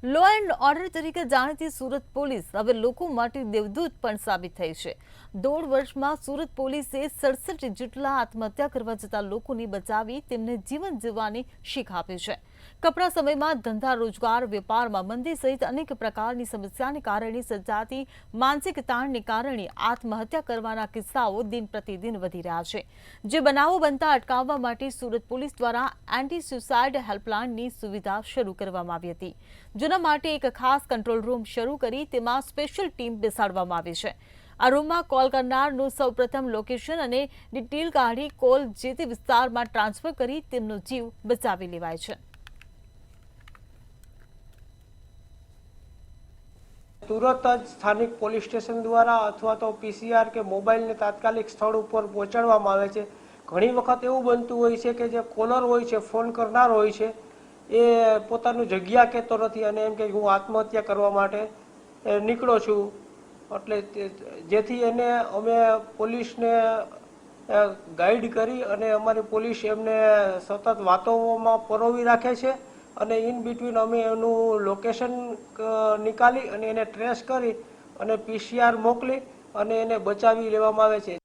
Law and order તરીકે જાણીતી Surat police હવે લોકો માટે દેવદૂત પણ સાબિત થઈ છે। 1.5 વર્ષમાં સુરત પોલીસે 67 જેટલા આત્મહત્યા કરવા જતા લોકોને બચાવી તેમને જીવન જીવવાની શીખ આપી છે। કપરા સમયમાં ધંધા રોજગાર વેપારમાં મંદી સહિત અનેક પ્રકારની સમસ્યાને કારણે સર્જાતી માનસિક તાણને કારણે આત્મહત્યા કરવાના કિસ્સાઓ દિન પ્રતિદિન વધી રહ્યા છે। જે બનાવો બનતા અટકાવવા માટે સુરત પોલીસ દ્વારા એન્ટી સુસાઇડ હેલ્પલાઇનની સુવિધા શરૂ કરવામાં આવી હતી। જેના માટે એક ખાસ કંટ્રોલ રૂમ શરૂ કરી તેમાં સ્પેશિયલ ટીમ બેસાડવામાં આવી છે। આ રૂમમાં કોલ કરનારનું સૌપ્રથમ લોકેશન અને ડિટેલ કાઢી કોલ જે તે વિસ્તારમાં ટ્રાન્સફર કરી તેમનો જીવ બચાવી લેવાય છે। तुरंत ज स्थानिक पोलीस स्टेशन द्वारा अथवा तो पीसीआर के मोबाइल ने तात्कालिक स्थल पर पहोंचाडवामां आवे छे। घणी वखत एवुं बनतुं होय छे के जे कॉलर होय छे, फोन करनार होय छे, ए पोतानुं जग्या कहेतो नथी अने एम के हुं आत्महत्या करवा माटे નીકળો છું એટલે જેથી એને અમે પોલીસને ગાઈડ કરી અને અમારી પોલીસ એમને સતત વાતોમાં પરોવી રાખે છે અને ઇન બિટવીન અમે એનું લોકેશન નીકાળી અને એને ટ્રેસ કરી અને પીસીઆર મોકલી અને એને બચાવી લેવામાં આવે છે।